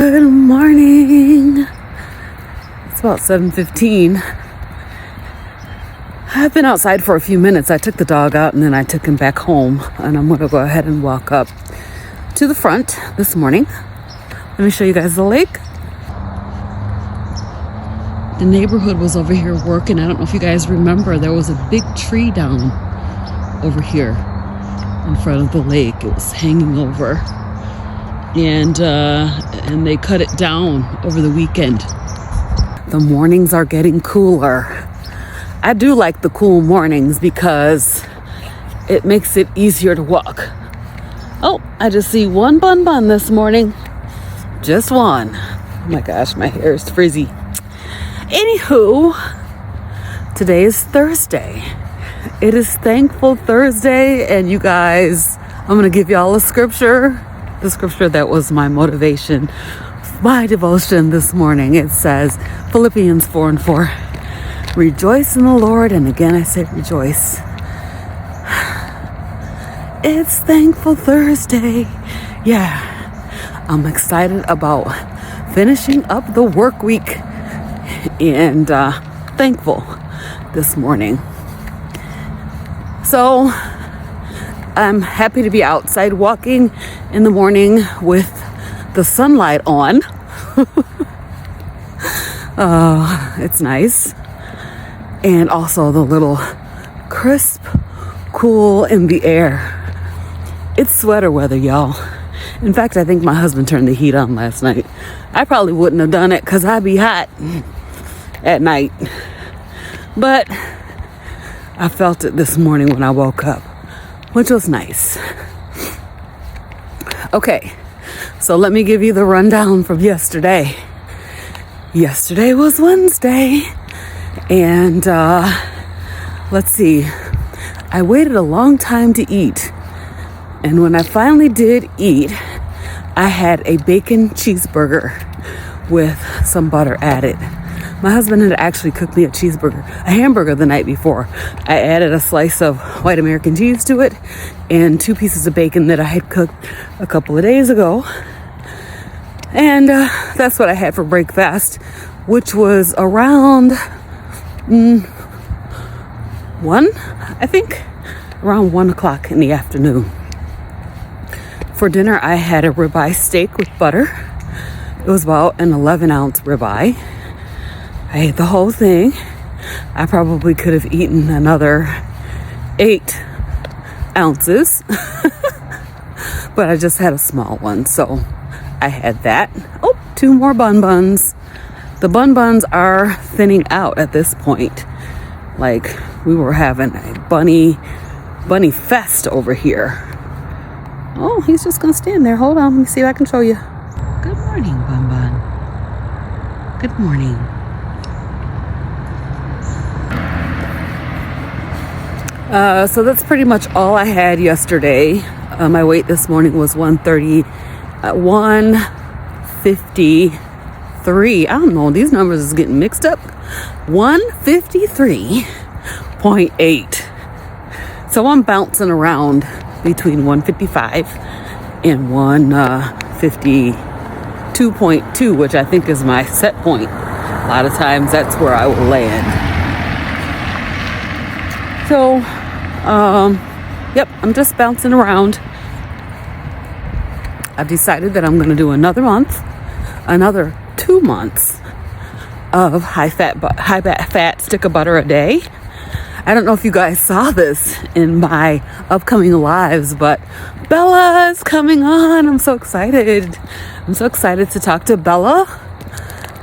Good morning. It's about 7:15. I've been outside for a few minutes. I took the dog out and then I took him back home, and I'm going to go ahead and walk up to the front this morning. Let me show you guys the lake. The neighborhood was over here working. I don't know if you guys remember, there was a big tree down over here in front of the lake. It was hanging over, and they cut it down over the weekend. The mornings are getting cooler. I do like the cool mornings because it makes it easier to walk. Oh, I just see one bun this morning. Just one. Oh my gosh, my hair is frizzy. Anywho, today is Thursday. It is Thankful Thursday, and you guys, I'm going to give y'all a scripture. The scripture that was my motivation, my devotion this morning. It says, Philippians 4:4, rejoice in the Lord. And again, I say rejoice. It's Thankful Thursday. Yeah, I'm excited about finishing up the work week and thankful this morning. So I'm happy to be outside walking in the morning with the sunlight on. It's nice. And also the little crisp, cool in the air. It's sweater weather, y'all. In fact, I think my husband turned the heat on last night. I probably wouldn't have done it because I'd be hot at night. But I felt it this morning when I woke up, which was nice. Okay, so let me give you the rundown from yesterday. Yesterday was Wednesday, and let's see, I waited a long time to eat, and when I finally did eat, I had a bacon cheeseburger with some butter added. My husband had actually cooked me a hamburger the night before. I added a slice of white American cheese to it and 2 pieces of bacon that I had cooked a couple of days ago. And that's what I had for breakfast, which was around 1, I think, around 1 o'clock in the afternoon. For dinner, I had a ribeye steak with butter. It was about an 11-ounce ribeye. I ate the whole thing. I probably could have eaten another 8 ounces, but I just had a small one, so I had that. Oh, 2 more buns. The buns are thinning out at this point. Like, we were having a bunny fest over here. Oh, he's just gonna stand there. Hold on, let me see if I can show you. Good morning, Bun. Good morning. So that's pretty much all I had yesterday. My weight this morning was 153. I don't know, these numbers is getting mixed up. 153.8. So I'm bouncing around between 155 and 152.2, which I think is my set point. A lot of times that's where I will land. So, yep, I'm just bouncing around. I've decided that I'm going to do another 2 months of high fat stick of butter a day. I don't know if you guys saw this in my upcoming lives, but Bella is coming on. I'm so excited. I'm so excited to talk to Bella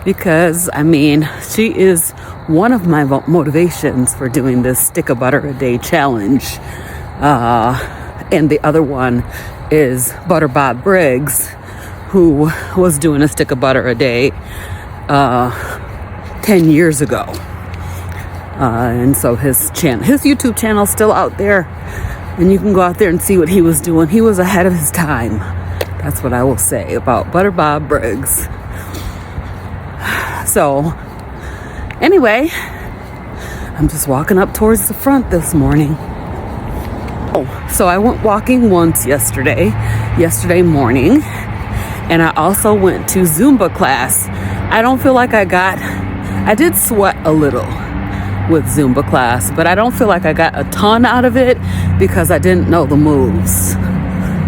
because, I mean, she is one of my motivations for doing this stick of butter a day challenge. And the other one is Butter Bob Briggs, who was doing a stick of butter a day 10 years ago. And so his YouTube channel is still out there, and you can go out there and see what he was doing. He was ahead of his time. That's what I will say about Butter Bob Briggs. So anyway, I'm just walking up towards the front this morning. Oh, so I went walking once yesterday morning, And I also went to Zumba class. I don't feel like I did sweat a little with Zumba class, but I don't feel like I got a ton out of it because I didn't know the moves.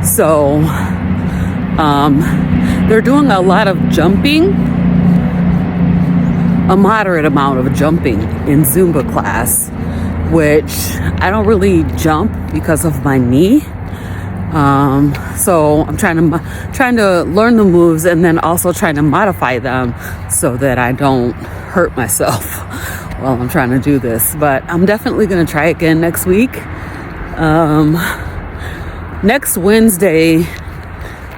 So they're doing a lot of jumping, a moderate amount of jumping in Zumba class, which I don't really jump because of my knee. So I'm trying to learn the moves and then also trying to modify them so that I don't hurt myself while I'm trying to do this. But I'm definitely going to try again next week. Next Wednesday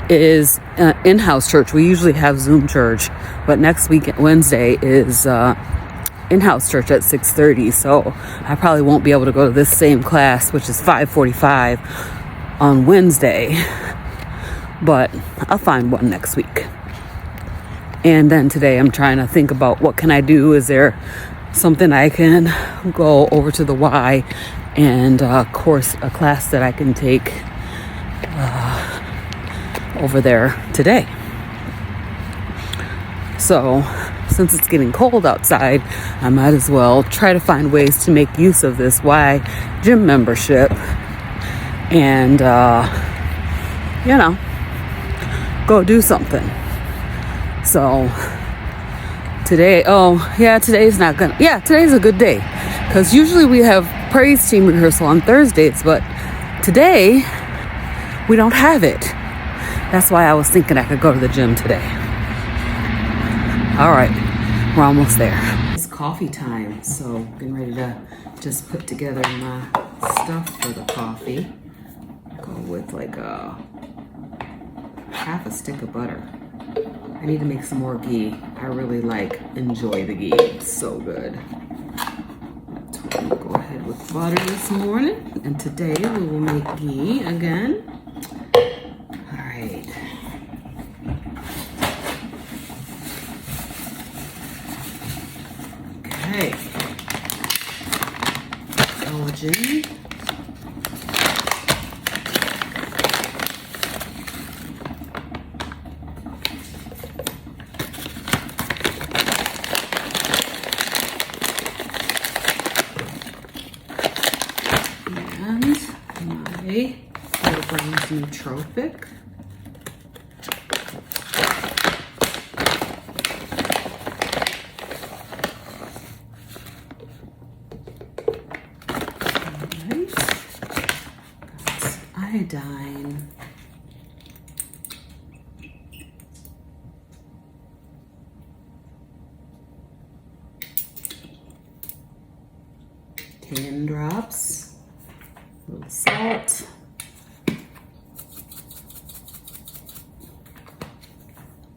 is in-house church. We usually have Zoom church, but next week, Wednesday, is in-house church at 6:30. So I probably won't be able to go to this same class, which is 5:45 on Wednesday, but I'll find one next week. And then today I'm trying to think about what can I do. Is there something I can go over to the Y and a class that I can take over there today. So since it's getting cold outside, I might as well try to find ways to make use of this Y gym membership and go do something. So today's a good day, because usually we have praise team rehearsal on Thursdays, but today we don't have it. That's why I was thinking I could go to the gym today. All right, we're almost there. It's coffee time, so getting ready to just put together my stuff for the coffee. Go with like half a stick of butter. I need to make some more ghee. I really enjoy the ghee. It's so good. So I'm gonna go ahead with butter this morning, and today we will make ghee again. All right. Okay. Collagen. Nootropic. Right. Got iodine. Tan drops. A little salt.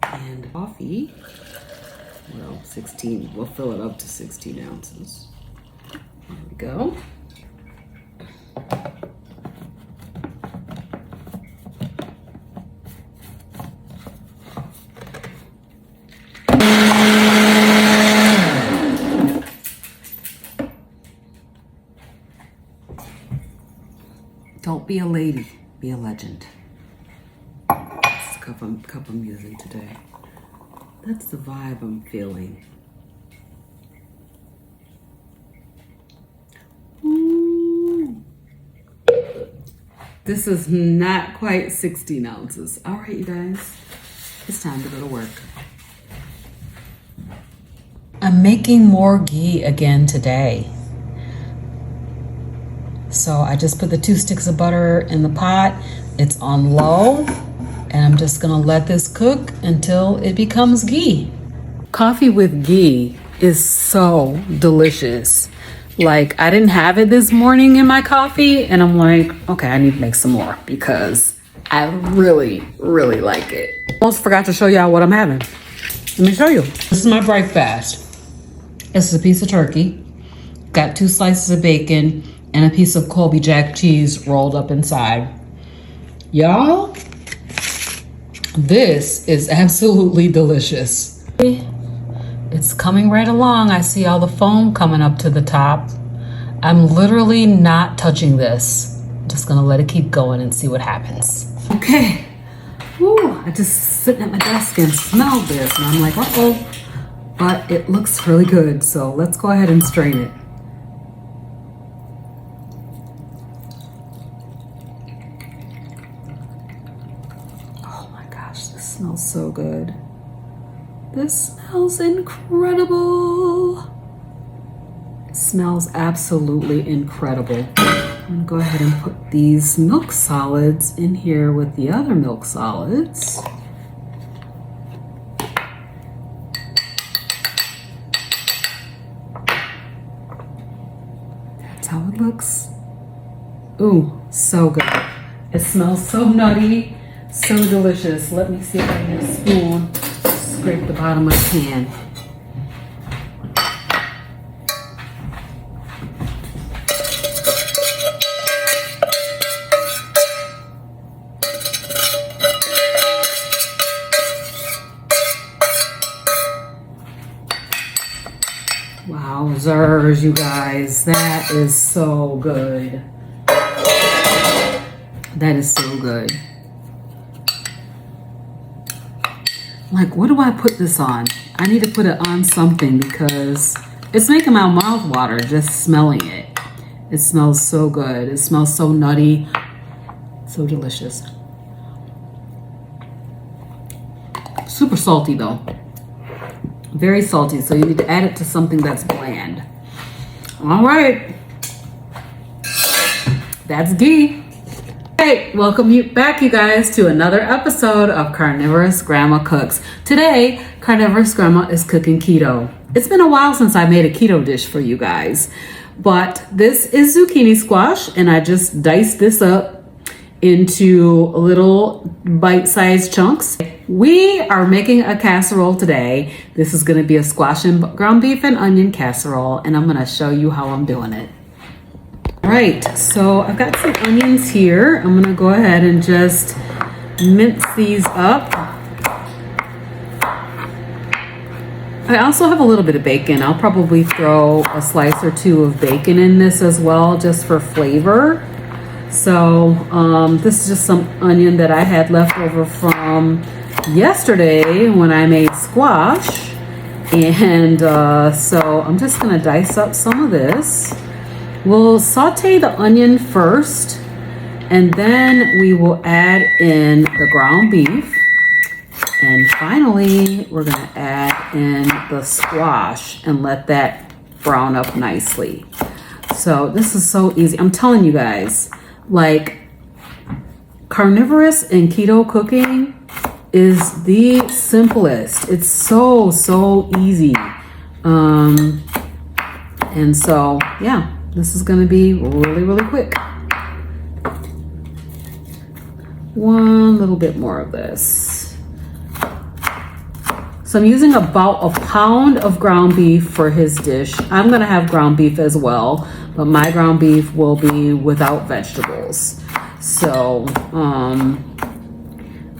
And coffee, well, 16, we'll fill it up to 16 ounces. There we go. Don't be a lady, be a legend. That's the cup I'm using today. That's the vibe I'm feeling. Ooh. This is not quite 16 ounces. All right, you guys, it's time to go to work. I'm making more ghee again today. So I just put the 2 sticks of butter in the pot. It's on low. And I'm just gonna let this cook until it becomes ghee. Coffee with ghee is so delicious. Like, I didn't have it this morning in my coffee, and I'm like, okay, I need to make some more because I really, really like it. Almost forgot to show y'all what I'm having. Let me show you. This is my breakfast. This is a piece of turkey, got 2 slices of bacon, and a piece of Colby Jack cheese rolled up inside. Y'all, this is absolutely delicious. It's coming right along. I see all the foam coming up to the top. I'm literally not touching this. I'm just gonna let it keep going and see what happens. Okay, Ooh, I just sitting at my desk and smelled this, and I'm like, uh-oh. But it looks really good, so let's go ahead and strain it. Oh my gosh, this smells so good. This smells incredible. It smells absolutely incredible. I'm gonna go ahead and put these milk solids in here with the other milk solids. That's how it looks. Ooh, so good. It smells so nutty, so delicious. Let me see if I can get a spoon, scrape the bottom of my pan. Wowzers, you guys, that is so good. That is so good. Like, what do I put this on? I need to put it on something because it's making my mouth water just smelling it. It smells so good. It smells so nutty, so delicious. Super salty though. Very salty, so you need to add it to something that's bland. All right. That's ghee. Hey, welcome you back, you guys, to another episode of CarnivorousGrama Cooks. Today, CarnivorousGrama is cooking keto. It's been a while since I made a keto dish for you guys, but this is zucchini squash, and I just diced this up into little bite-sized chunks. We are making a casserole today. This is going to be a squash and ground beef and onion casserole, and I'm going to show you how I'm doing it. All right, so I've got some onions here. I'm going to go ahead and just mince these up. I also have a little bit of bacon. I'll probably throw a slice or two of bacon in this as well, just for flavor. So this is just some onion that I had left over from yesterday when I made squash. And so I'm just gonna dice up some of this. We'll saute the onion first, and then we will add in the ground beef. And finally, we're gonna add in the squash and let that brown up nicely. So this is so easy. I'm telling you guys, like, carnivorous and keto cooking is the simplest. It's so easy. And so, yeah, this is gonna be really quick. One little bit more of this. So I'm using about a pound of ground beef for his dish. I'm gonna have ground beef as well, but my ground beef will be without vegetables. So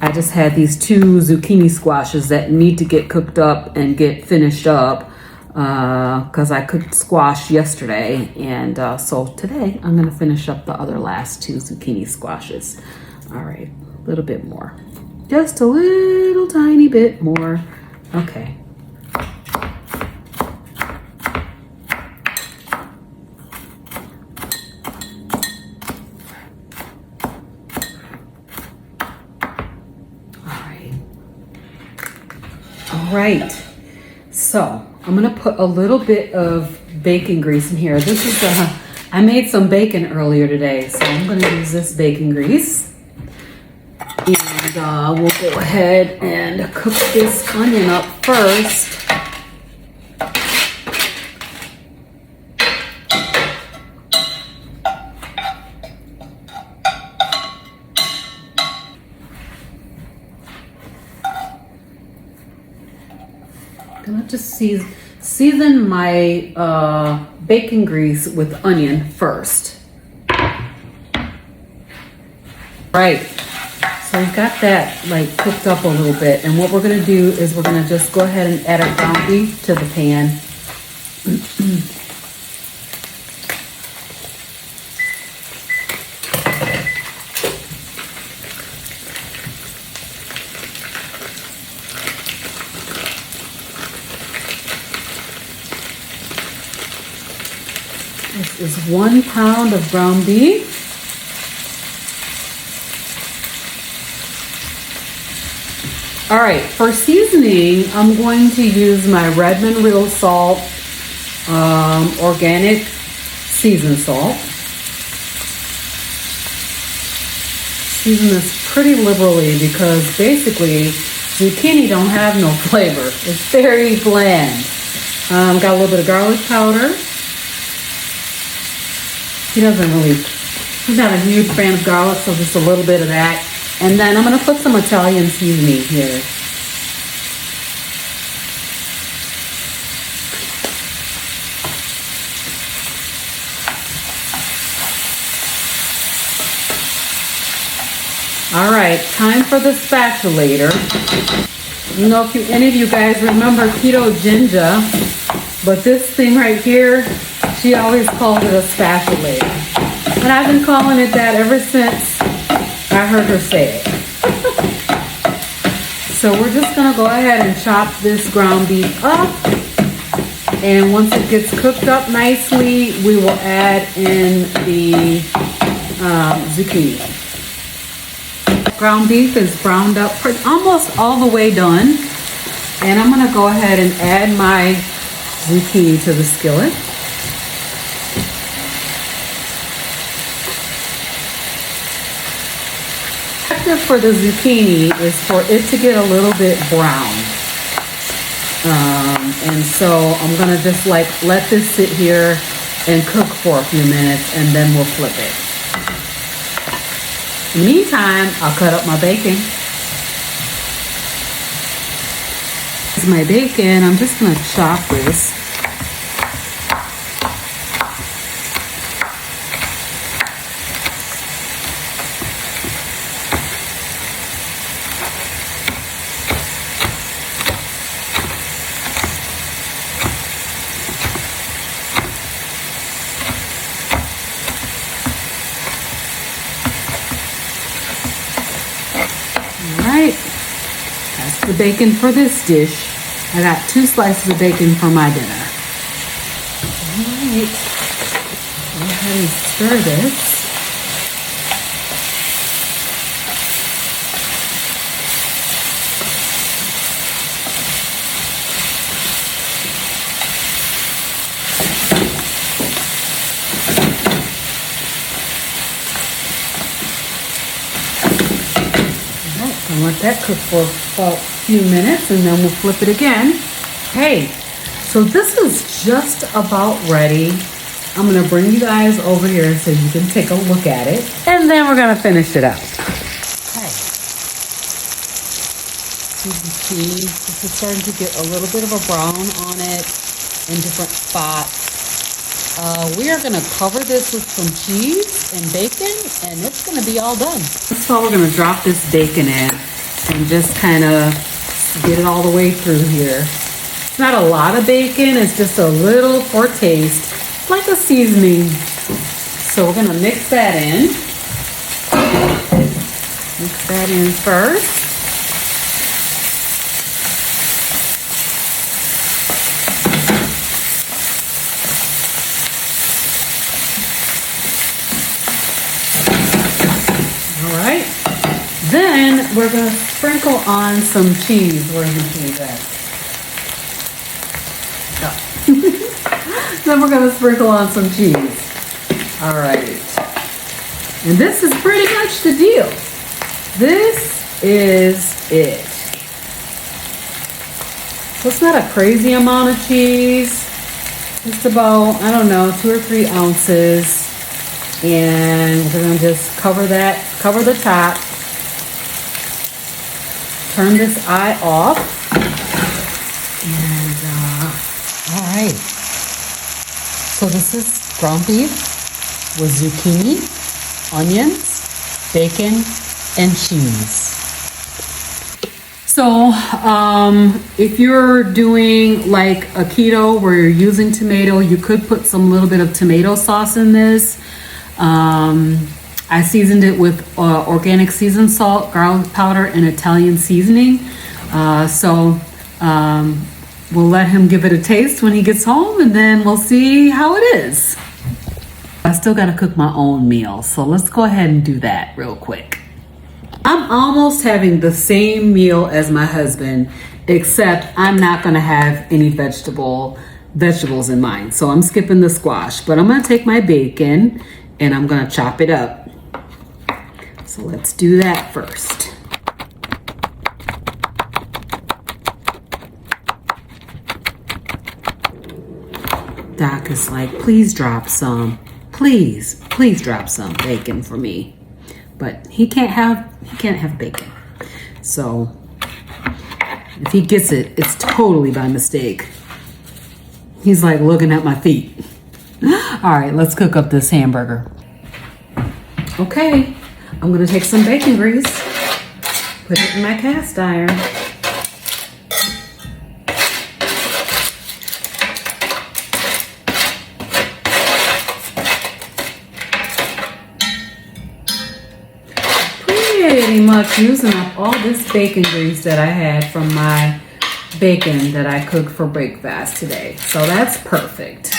I just had these two zucchini squashes that need to get cooked up and get finished up because I cooked squash yesterday, and so today I'm gonna finish up the last two zucchini squashes. All right, a little bit more, just a little tiny bit more. Okay. All right, so I'm gonna put a little bit of bacon grease in here. This is I made some bacon earlier today, so I'm gonna use this bacon grease. And we'll go ahead and cook this onion up first. I'm gonna just season my bacon grease with onion first. Right. So we've got that like cooked up a little bit, and what we're gonna do is we're gonna just go ahead and add our ground beef to the pan. This is 1 pound of ground beef. All right, for seasoning, I'm going to use my Redmond Real Salt, organic seasoned salt. Season this pretty liberally because basically zucchini don't have no flavor. It's very bland. Got a little bit of garlic powder. He's not a huge fan of garlic, so just a little bit of that. And then I'm gonna put some Italian seasoning here. All right, time for the spatulator. You know, if any of you guys remember Keto Ginger, but this thing right here, she always called it a spatulator. And I've been calling it that ever since I heard her say it. So we're just gonna go ahead and chop this ground beef up. And once it gets cooked up nicely, we will add in the zucchini. Ground beef is browned up almost all the way done. And I'm gonna go ahead and add my zucchini to the skillet. The objective for the zucchini is for it to get a little bit brown. And so I'm gonna just let this sit here and cook for a few minutes, and then we'll flip it. In the meantime, I'll cut up my bacon. This is my bacon. I'm just gonna chop this. That's the bacon for this dish. I got 2 slices of bacon for my dinner. All right, go ahead and stir this. And let that cook for about a few minutes, and then we'll flip it again. Hey, so this is just about ready. I'm gonna bring you guys over here so you can take a look at it, and then we're gonna finish it up. Okay. See, this is starting to get a little bit of a brown on it in different spots. We are gonna cover this with some cheese and bacon, and it's gonna be all done. So we're gonna drop this bacon in and just kind of get it all the way through here. It's not a lot of bacon, it's just a little for taste, like a seasoning. So we're gonna mix that in. Mix that in first. Then we're going to sprinkle on some cheese. Where's the cheese at? Oh. Then we're going to sprinkle on some cheese. All right. And this is pretty much the deal. This is it. So it's not a crazy amount of cheese. Just about, I don't know, 2 or 3 ounces. And we're going to just cover the top. Turn this eye off. And, all right. So this is ground beef with zucchini, onions, bacon, and cheese. So if you're doing like a keto where you're using tomato, you could put some little bit of tomato sauce in this. I seasoned it with organic seasoned salt, garlic powder, and Italian seasoning. So we'll let him give it a taste when he gets home, and then we'll see how it is. still got to cook my own meal. So let's go ahead and do that real quick. I'm almost having the same meal as my husband, except I'm not going to have any vegetables in mine. So I'm skipping the squash, but I'm going to take my bacon and I'm going to chop it up. So let's do that first. Doc is like, please drop some. Please drop some bacon for me. But he can't have bacon. So if he gets it, it's totally by mistake. He's like looking at my feet. All right, let's cook up this hamburger. Okay, I'm gonna take some bacon grease, put it in my cast iron. Pretty much using up all this bacon grease that I had from my bacon that I cooked for breakfast today. So that's perfect.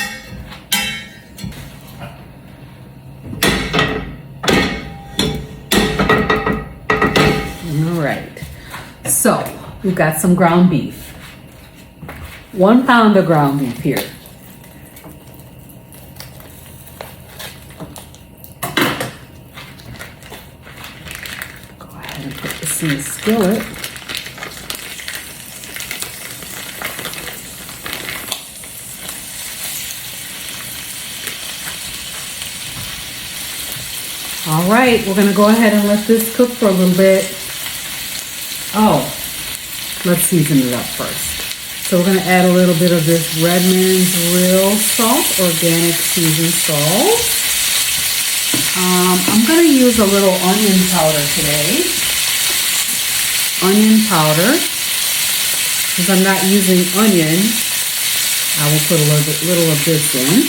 All right. So we've got some ground beef. 1 pound of ground beef here. In the skillet. All right, we're gonna go ahead and let this cook for a little bit. Oh, let's season it up first. So we're gonna add a little bit of this Redmond's Real Salt, organic seasoned salt. I'm gonna use a little onion powder today. Onion powder. Since I'm not using onion, I will put a little of this in.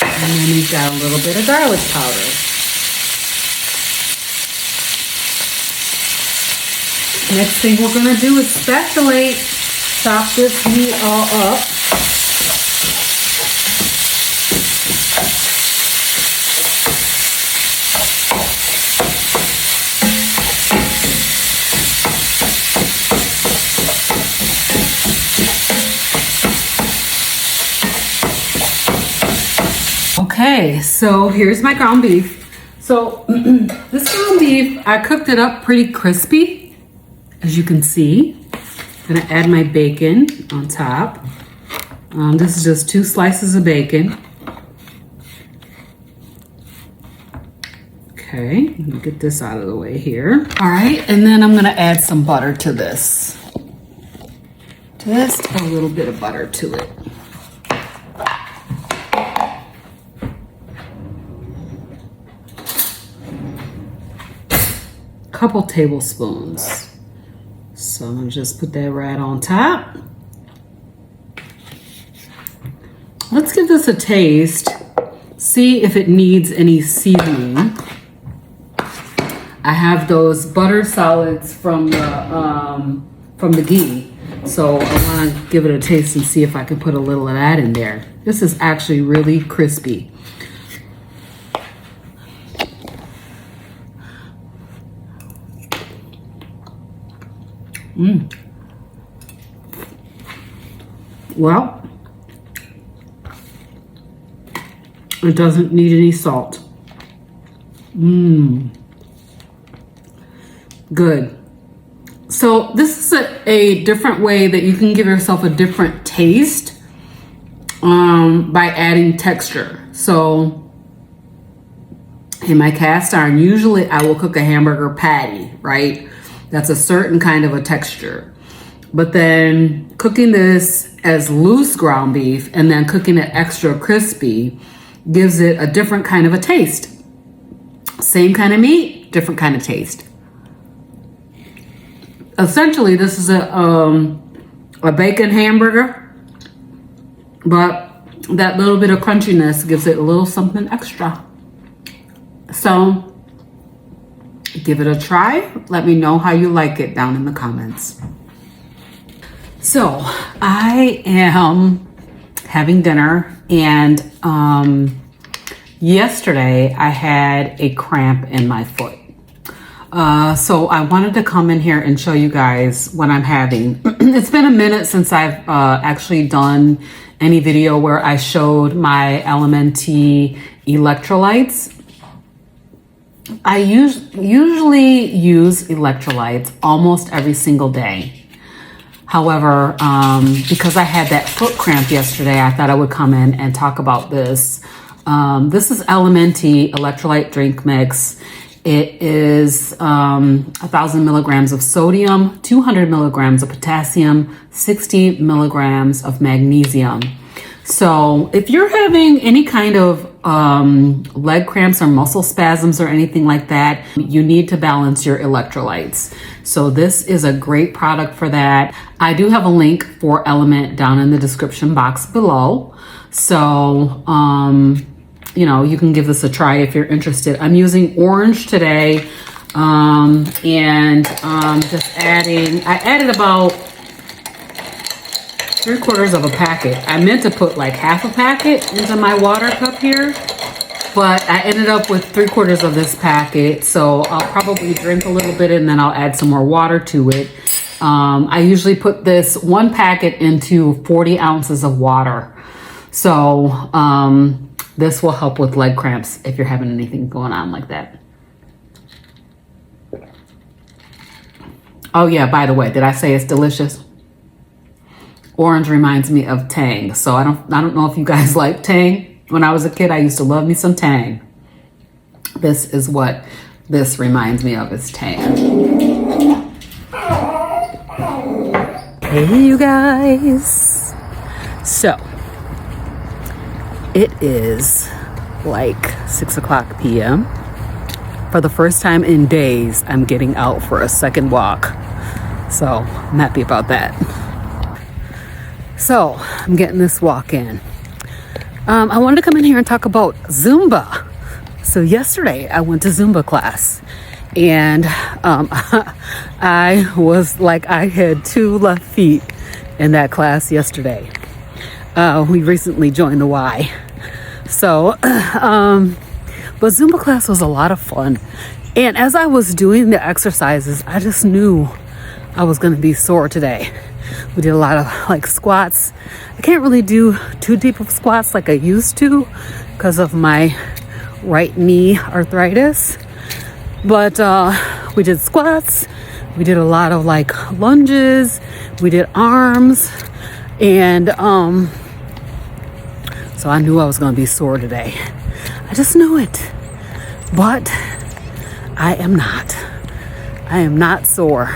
And then we've got a little bit of garlic powder. Next thing we're gonna do is spatulate, chop this meat all up. Okay, so here's my ground beef. So this ground beef, I cooked it up pretty crispy, as you can see. I'm gonna add my bacon on top. This is just 2 slices of bacon. Okay, let me get this out of the way here. All right, and then I'm gonna add some butter to this. Just a little bit of butter to it. Couple tablespoons. So I'm gonna just put that right on top. Let's give this a taste. See if it needs any seasoning. I have those butter solids from the ghee. So I wanna give it a taste and see if I can put a little of that in there. This is actually really crispy. Well, it doesn't need any salt. Good. So this is a different way that you can give yourself a different taste by adding texture. So in my cast iron, usually I will cook a hamburger patty, right? That's a certain kind of a texture. But then cooking this as loose ground beef and then cooking it extra crispy gives it a different kind of a taste. Same kind of meat, different kind of taste. Essentially, this is a bacon hamburger, but that little bit of crunchiness gives it a little something extra. So give it a try. Let me know how you like it down in the comments. So I am having dinner and Yesterday, I had a cramp in my foot. So I wanted to come in here and show you guys what I'm having. It's been a minute since I've actually done any video where I showed my LMNT electrolytes. I usually use electrolytes almost every single day. However, because I had that foot cramp yesterday, I thought I would come in and talk about this. This is LMNT electrolyte drink mix. It is 1,000 milligrams of sodium, 200 milligrams of potassium, 60 milligrams of magnesium. So if you're having any kind of leg cramps or muscle spasms or anything like that, you need to balance your electrolytes. So this is a great product for that. I do have a link for Element down in the description box below. So, you know, you can give this a try if you're interested. I'm using orange today, just I added about 3/4 of a packet. I meant to put like half a packet into my water cup here, but I ended up with 3/4 of this packet. So I'll probably drink a little bit and then I'll add some more water to it. I usually put this one packet into 40 ounces of water. So this will help with leg cramps if you're having anything going on like that. Oh yeah, by the way, did I say it's delicious? Orange reminds me of Tang. So I don't know if you guys like Tang. When I was a kid, I used to love me some Tang. This is what this reminds me of, is Tang. Hey you guys. So it is like 6:00 p.m. For the first time in days, I'm getting out for a second walk. So I'm happy about that. So I'm getting this walk in. I wanted to come in here and talk about Zumba. So yesterday I went to Zumba class and I was like, I had 2 left feet in that class yesterday. We recently joined the Y. So, but Zumba class was a lot of fun. And as I was doing the exercises, I just knew I was going to be sore today. We did a lot of like squats. I can't really do too deep of squats like I used to because of my right knee arthritis. But we did squats. We did a lot of like lunges. We did arms. And so I knew I was going to be sore today. I just knew it. But I am not. I am not sore.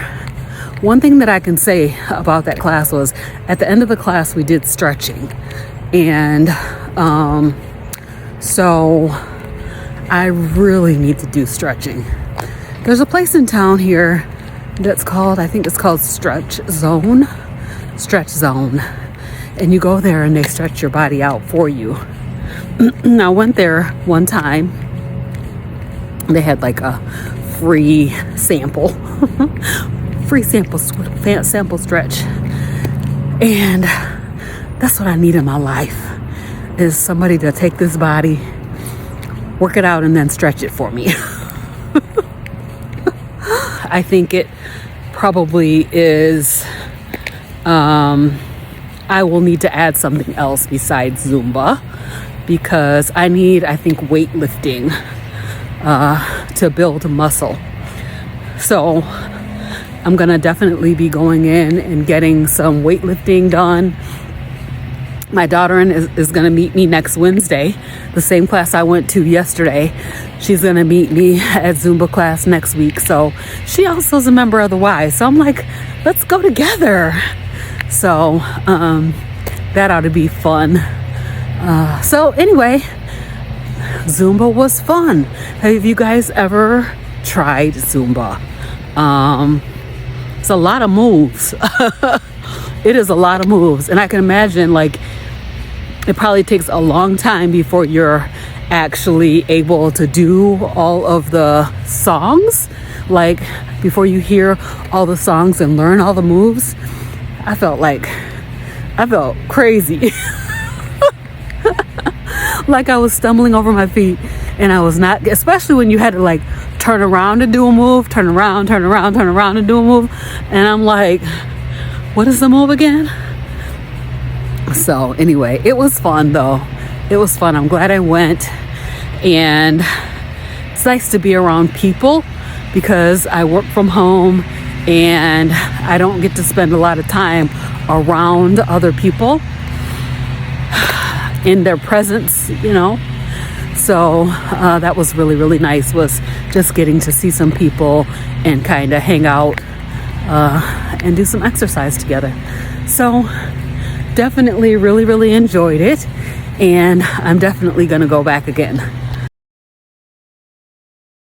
One thing that I can say about that class was at the end of the class, we did stretching. And so I really need to do stretching. There's a place in town here that's called, I think it's called Stretch Zone. And you go there and they stretch your body out for you. I went there one time. They had like a free sample. Sample stretch. And that's what I need in my life, is somebody to take this body, work it out, and then stretch it for me. I think it probably is, I will need to add something else besides Zumba, because I think weightlifting to build muscle. So I'm gonna definitely be going in and getting some weightlifting done. My daughter is gonna meet me next Wednesday, the same class I went to yesterday. She's gonna meet me at Zumba class next week. So she also is a member of the Y. So I'm like, let's go together. So that ought to be fun. So anyway, Zumba was fun. Have you guys ever tried Zumba? It's a lot of moves. It is a lot of moves. And I can imagine like it probably takes a long time before you're actually able to do all of the songs. Like before you hear all the songs and learn all the moves. I felt crazy. like I was stumbling over my feet, and I was not, especially when you had to like turn around to do a move, turn around to do a move, and I'm like, what is the move again? So anyway, it was fun though. It was fun. I'm glad I went, and it's nice to be around people because I work from home and I don't get to spend a lot of time around other people in their presence, you know. So that was really, really nice, was just getting to see some people and kind of hang out and do some exercise together. So definitely really, really enjoyed it, and I'm definitely gonna go back again.